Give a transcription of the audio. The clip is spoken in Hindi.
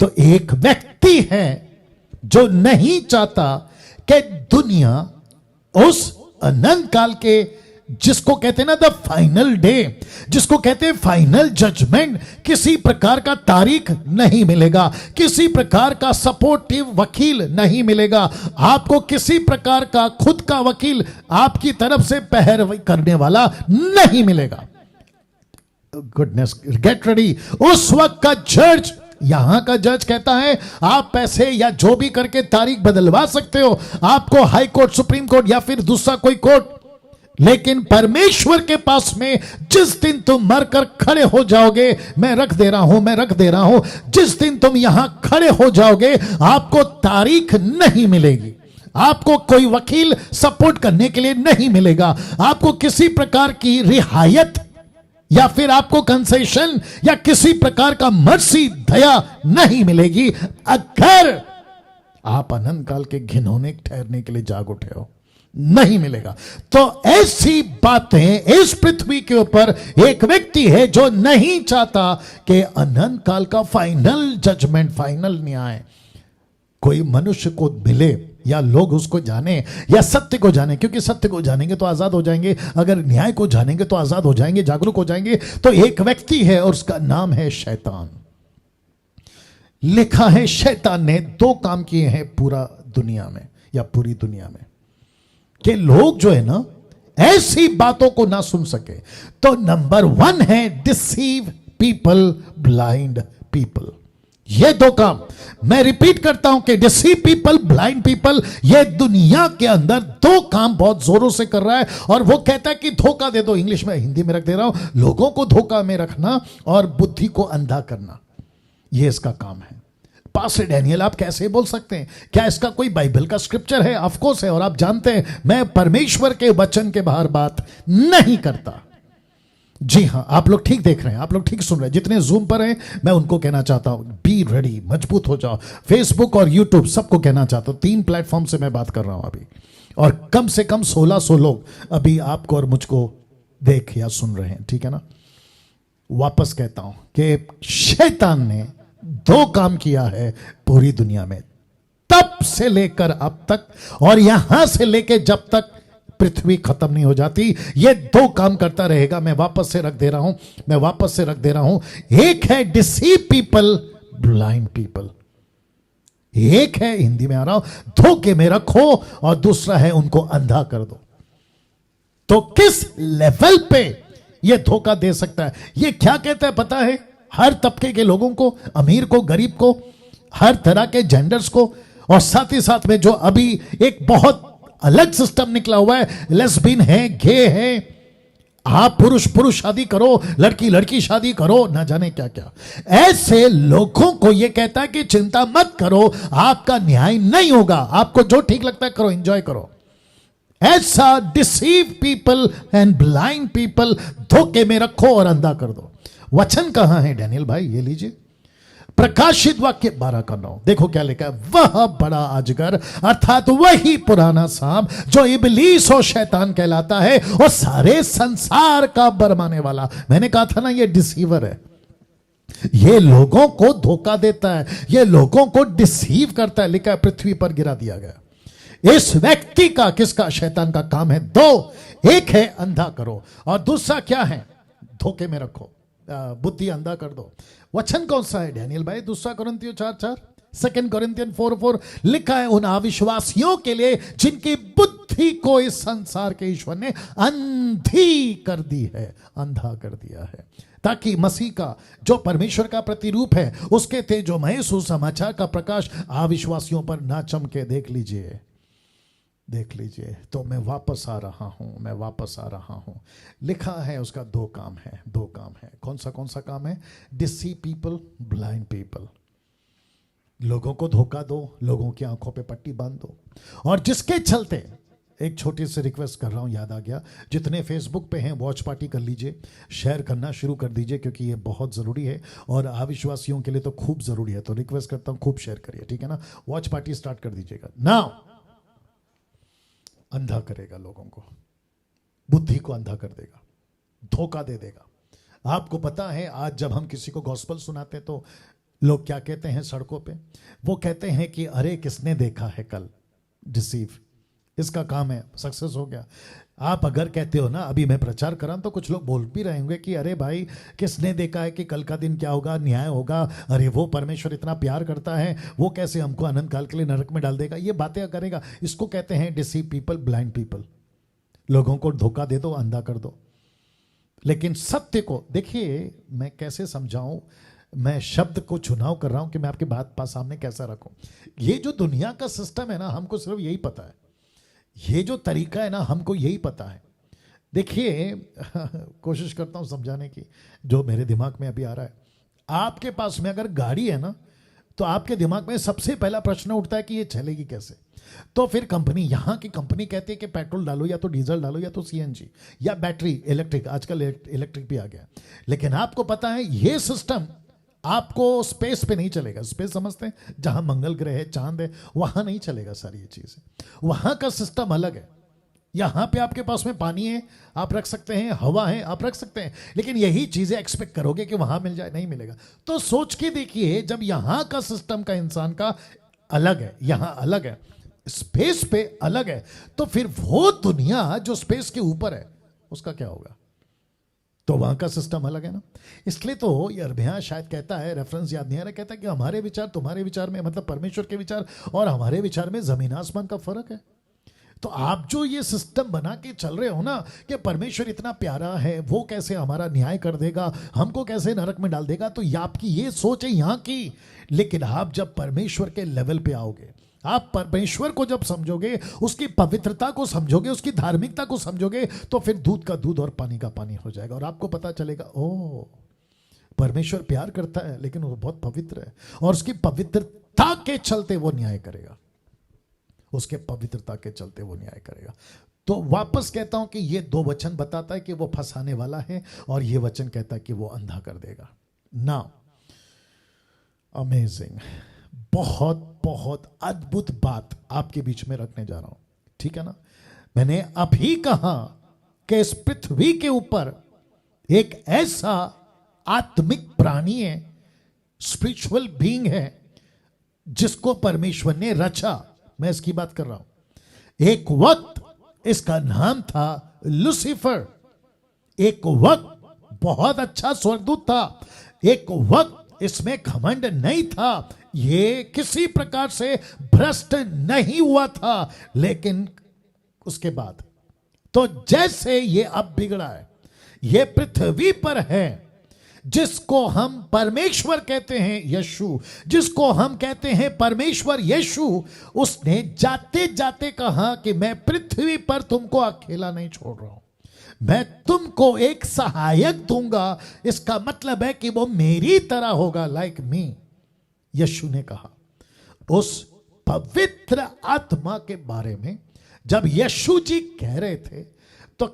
तो एक व्यक्ति है जो नहीं चाहता कि दुनिया उस अनंत काल के, जिसको कहते हैं ना द फाइनल डे, जिसको कहते हैं फाइनल जजमेंट, किसी प्रकार का तारीख नहीं मिलेगा, किसी प्रकार का सपोर्टिव वकील नहीं मिलेगा, आपको किसी प्रकार का खुद का वकील आपकी तरफ से पैरवी करने वाला नहीं मिलेगा। Goodness, get ready. उस वक्त का जज, यहां का जज कहता है आप पैसे या जो भी करके तारीख बदलवा सकते हो, आपको हाई कोर्ट, सुप्रीम कोर्ट या फिर दूसरा कोई कोर्ट, लेकिन परमेश्वर के पास में जिस दिन तुम मरकर खड़े हो जाओगे, मैं रख दे रहा हूं, जिस दिन तुम यहां खड़े हो जाओगे आपको तारीख नहीं मिलेगी, आपको कोई वकील सपोर्ट करने के लिए नहीं मिलेगा, आपको किसी प्रकार की रियायत या फिर आपको कंसेशन या किसी प्रकार का मर्सी, दया नहीं मिलेगी अगर आप अनंत काल के घिनौने ठहरने के लिए जाग उठे हो, नहीं मिलेगा। तो ऐसी बातें इस पृथ्वी के ऊपर एक व्यक्ति है जो नहीं चाहता कि अनंत काल का फाइनल जजमेंट, फाइनल न्याय कोई मनुष्य को मिले या लोग उसको जाने या सत्य को जाने, क्योंकि सत्य को जानेंगे तो आजाद हो जाएंगे, अगर न्याय को जानेंगे तो आजाद हो जाएंगे, जागरूक हो जाएंगे। तो एक व्यक्ति है और उसका नाम है शैतान। लिखा है शैतान ने 2 काम किए हैं पूरा दुनिया में या पूरी दुनिया में, कि लोग जो है ना ऐसी बातों को ना सुन सके। तो नंबर 1 है डिसीव पीपल, ब्लाइंड पीपल। ये 2 काम मैं रिपीट करता हूं कि डिसीव पीपल, ब्लाइंड पीपल, ये दुनिया के अंदर 2 काम बहुत जोरों से कर रहा है। और वो कहता है कि धोखा दे दो, इंग्लिश में, हिंदी में रख दे रहा हूं, लोगों को धोखा में रखना और बुद्धि को अंधा करना, ये इसका काम है। पास्टर डैनियल आप कैसे बोल सकते हैं? क्या इसका कोई बाइबल का स्क्रिप्चर है? ऑफ कोर्स है, और आप जानते हैं मैं परमेश्वर के वचन के बाहर बात नहीं करता। जी हां, आप लोग ठीक देख रहे हैं, आप लोग ठीक सुन रहे हैं। जितने जूम पर हैं मैं उनको कहना चाहता हूं बी रेडी, मजबूत हो जाओ। फेसबुक और यूट्यूब सबको कहना चाहता हूं, 3 प्लेटफॉर्म से मैं बात कर रहा हूं अभी, और कम से कम 1600 लोग अभी आपको और मुझको देख या सुन रहे हैं, ठीक है ना। वापस कहता हूं कि शैतान ने 2 काम किया है पूरी दुनिया में, तब से लेकर अब तक, और यहां से लेकर जब तक पृथ्वी खत्म नहीं हो जाती, ये 2 काम करता रहेगा। मैं वापस से रख दे रहा हूं, एक है डिसीव पीपल, ब्लाइंड पीपल। एक है, हिंदी में आ रहा हूं, धोखे में रखो, और दूसरा है उनको अंधा कर दो। तो किस लेवल पे ये धोखा दे सकता है? ये क्या कहता है पता है? हर तबके के लोगों को, अमीर को, गरीब को, हर तरह के जेंडर्स को, और साथ ही साथ में जो अभी एक बहुत अलग सिस्टम निकला हुआ है, लेस्बियन है, गे है, आप पुरुष पुरुष शादी करो, लड़की लड़की शादी करो, ना जाने क्या क्या, ऐसे लोगों को यह कहता है कि चिंता मत करो, आपका न्याय नहीं होगा, आपको जो ठीक लगता है करो, एंजॉय करो। ऐसा deceive people and blind people, धोखे में रखो और अंधा कर दो। वचन कहां है डैनियल भाई? ये लीजिए, प्रकाशित वाक्य 12:9, देखो क्या लिखा है। वह बड़ा अजगर अर्थात वही पुराना सांप जो इबलीस और शैतान कहलाता है और सारे संसार का बरमाने वाला। मैंने कहा था ना ये डिसीवर है, ये लोगों को धोखा देता है, ये लोगों को डिसीव करता है। लिखा है पृथ्वी पर गिरा दिया गया। इस व्यक्ति का, किसका? शैतान का काम है 2, एक है अंधा करो और दूसरा क्या है? धोखे में रखो, बुद्धि अंधा कर दो। वचन कौन सा है डैनियल भाई? 2 कोरिन्थियों 4:4, 2 कोरिन्थियन 4:4 लिखा है, उन अविश्वासियों के लिए जिनकी बुद्धि को इस संसार के ईश्वर ने अंधी कर दी है, अंधा कर दिया है, ताकि मसीह का जो परमेश्वर का प्रतिरूप है उसके तेजोमय सुसमाचार का प्रकाश अविश्वासियों पर ना चमके। देख लीजिए, देख लीजिए। तो मैं वापस आ रहा हूं। लिखा है उसका 2 काम है, 2 काम है। कौन सा काम है? Deceive people, blind people. लोगों को धोखा दो, लोगों की आंखों पे पट्टी बांध दो। और जिसके चलते एक छोटी सी रिक्वेस्ट कर रहा हूं, याद आ गया, जितने फेसबुक पे हैं वॉच पार्टी कर लीजिए, शेयर करना शुरू कर दीजिए, क्योंकि ये बहुत ज़रूरी है और अविश्वासियों के लिए तो खूब ज़रूरी है। तो रिक्वेस्ट करता हूं खूब शेयर करिए, ठीक है ना। वॉच पार्टी स्टार्ट कर दीजिएगा। नाउ अंधा करेगा लोगों को, बुद्धि को अंधा कर देगा, धोखा दे देगा। आपको पता है आज जब हम किसी को गॉस्पेल सुनाते तो लोग क्या कहते हैं सड़कों पे? वो कहते हैं कि अरे किसने देखा है कल, डिसीव, इसका काम है, सक्सेस हो गया। आप अगर कहते हो ना, अभी मैं प्रचार कर रहा हूं तो कुछ लोग बोल भी रहे होंगे कि अरे भाई किसने देखा है कि कल का दिन क्या होगा, न्याय होगा, अरे वो परमेश्वर इतना प्यार करता है, वो कैसे हमको अनंत काल के लिए नरक में डाल देगा, ये बातें करेगा। इसको कहते हैं डिसीव पीपल, ब्लाइंड पीपल। लोगों को धोखा दे दो, अंधा कर दो। लेकिन सत्य को देखिए, मैं कैसे समझाऊं, मैं शब्द को चुनाव कर रहा हूं कि मैं आपकी बात सामने कैसा रखूं। ये जो दुनिया का सिस्टम है ना, हमको सिर्फ यही पता है, ये जो तरीका है ना, हमको यही पता है। देखिए कोशिश करता हूं समझाने की, जो मेरे दिमाग में अभी आ रहा है। आपके पास में अगर गाड़ी है ना, तो आपके दिमाग में सबसे पहला प्रश्न उठता है कि ये चलेगी कैसे। तो फिर कंपनी, यहां की कंपनी कहती है कि पेट्रोल डालो, या तो डीजल डालो, या तो सीएनजी, या बैटरी इलेक्ट्रिक, आजकल इलेक्ट्रिक भी आ गया। लेकिन आपको पता है ये सिस्टम आपको स्पेस पे नहीं चलेगा। स्पेस समझते हैं, जहां मंगल ग्रह है, चांद है, वहां नहीं चलेगा सारी ये चीजें। वहां का सिस्टम अलग है। यहां पे आपके पास में पानी है, आप रख सकते हैं, हवा है, आप रख सकते हैं, लेकिन यही चीजें एक्सपेक्ट करोगे कि वहां मिल जाए, नहीं मिलेगा। तो सोच के देखिए, जब यहां का सिस्टम का इंसान का अलग है, यहां अलग है, स्पेस पे अलग है, तो फिर वो दुनिया जो स्पेस के ऊपर है उसका क्या होगा? तो वहां का सिस्टम अलग है ना। इसलिए तो यिर्मयाह शायद कहता है, रेफरेंस याद नहीं आ रहा, कहता है कि हमारे विचार तुम्हारे विचार में, मतलब परमेश्वर के विचार और हमारे विचार में जमीन आसमान का फर्क है। तो आप जो ये सिस्टम बना के चल रहे हो ना, कि परमेश्वर इतना प्यारा है, वो कैसे हमारा न्याय कर देगा, हमको कैसे नरक में डाल देगा, तो आपकी ये सोच है यहां की। लेकिन आप जब परमेश्वर के लेवल पे आओगे, आप परमेश्वर को जब समझोगे, उसकी पवित्रता को समझोगे, उसकी धार्मिकता को समझोगे, तो फिर दूध का दूध और पानी का पानी हो जाएगा। और आपको पता चलेगा, ओ परमेश्वर प्यार करता है, लेकिन वो बहुत पवित्र है, और उसकी पवित्रता के चलते वो न्याय करेगा। उसके पवित्रता के चलते वो न्याय करेगा। तो वापस कहता हूं कि ये दो वचन बताता है कि वो फंसाने वाला है, और ये वचन कहता है कि वो अंधा कर देगा। नाउ अमेजिंग, बहुत बहुत अद्भुत बात आपके बीच में रखने जा रहा हूं, ठीक है ना। मैंने अभी कहा कि इस पृथ्वी के ऊपर एक ऐसा आत्मिक प्राणी है, स्पिरिचुअल बीइंग है, जिसको परमेश्वर ने रचा। मैं इसकी बात कर रहा हूं। एक वक्त इसका नाम था लूसीफर। एक वक्त बहुत अच्छा स्वर्गदूत था। एक वक्त इसमें घमंड नहीं था, ये किसी प्रकार से भ्रष्ट नहीं हुआ था। लेकिन उसके बाद तो जैसे ये अब बिगड़ा है, ये पृथ्वी पर है, जिसको हम परमेश्वर कहते हैं, यीशु, जिसको हम कहते हैं परमेश्वर यीशु, उसने जाते जाते कहा कि मैं पृथ्वी पर तुमको अकेला नहीं छोड़ रहा हूं, मैं तुमको एक सहायक दूंगा। इसका मतलब है कि वो मेरी तरह होगा, लाइक मी। यीशु ने कहा। उस पवित्र आत्मा के बारे में जब यीशु जी कह रहे थे, तो